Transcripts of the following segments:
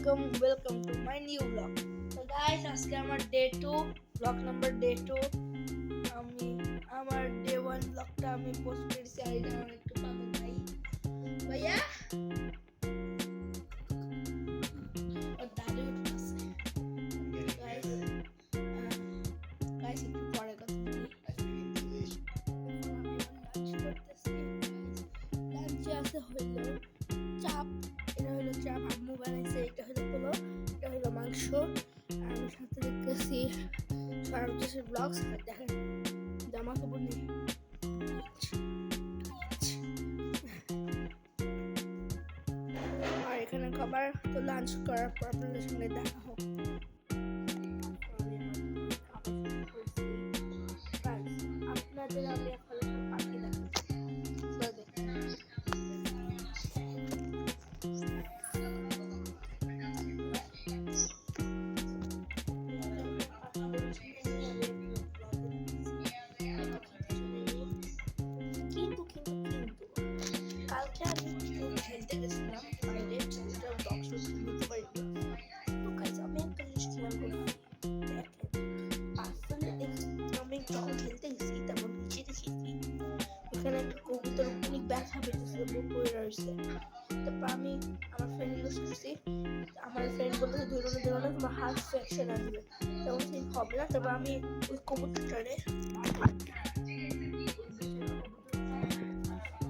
welcome to my new vlog. So guys, আজকে আমার day 2 vlog number day 2 আমি আমার ডে 1 vlogটা আমি পোস্ট করেছি আর এটা আমার একটু পাগল ভাই ভাইয়া আর দাদু আছে গাইস একটু পরে কথা বলি লাঞ্চে আছে হইলো চাপ এটা হলো চাপ আম্মু বানাইছে এটা হলো পোলো এটা হলো মাংস আর আমি সাথে দেখতেছি সরবশেষের ব্লগস আর দেখেন জামা কাপড় নেই আর এখানে খাবার তো লাঞ্চ করার পর আপনাদের সঙ্গে দেখা হোক আপনাদের আমি এখন পাখি দেখাচ্ছি কালকে আমি খেলতে গেছিলাম বাইরে সেটা ব্লগ শুট করতে পারিনি তো গাইস আমি একটা জিনিস খেয়াল করলাম আসলে আমি যখন খেলতে গেছি তখন নিচে দেখেছি এখানে একটা কবুতর অনেক ব্যথা পেতেছে পড়ে রয়েছে তারপর আমি আমার ফ্রেন্ড ইউজ করছি আমার ফ্রেন্ড বলতে ধরো না তোমার হাত ফ্র্যাকচার আসবে তখন সেই হবে না তারপর আমি ওই কবুতরটারে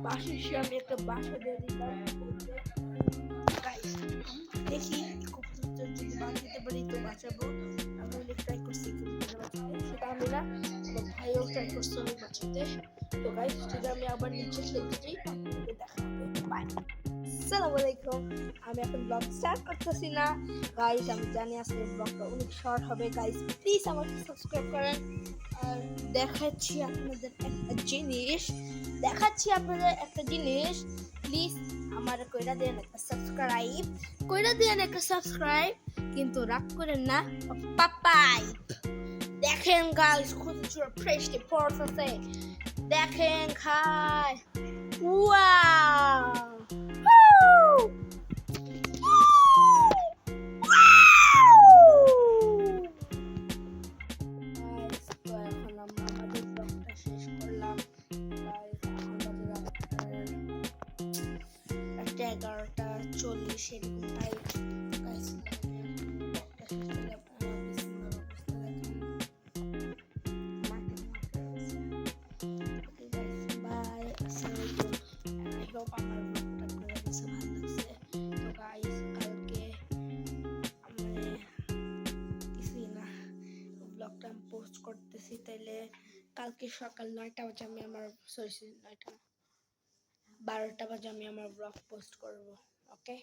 বাসা আমি একটা বাসা দিয়ে দিলাম দেখি কবুতর যদি বাঁচাতে পারি তো বাঁচাবো আমি অনেক ট্রাই করছি সেটা আমি না আমার ভাইও ট্রাই করছে অনেক বাঁচাতে তো গাইস যদি আমি আবার নিচে খেলতে যাই আপনাদের দেখা হবে বাই আসসালামু আলাইকুম আমি এখন ব্লগ স্টার্ট করতেছি না গাইস আমি জানি আজকে ব্লগটা অনেক শর্ট হবে গাইস প্লিজ আমাকে সাবস্ক্রাইব করেন আর দেখাচ্ছি আপনাদের একটা জিনিস প্লিজ আমার কইরা দেন একটা সাবস্ক্রাইব কিন্তু রাগ করেন না পাপাই দেখেন গাইস কত ফ্রেশ পড়ছে দেখেন খায় ওয়াও এগারোটা 40 এরকম টাইম পোস্ট করতেছি তাইলে কালকে সকাল 9টা বাজে আমি আমার 12টা বাজে আমি আমার ব্লগ পোস্ট করব ওকে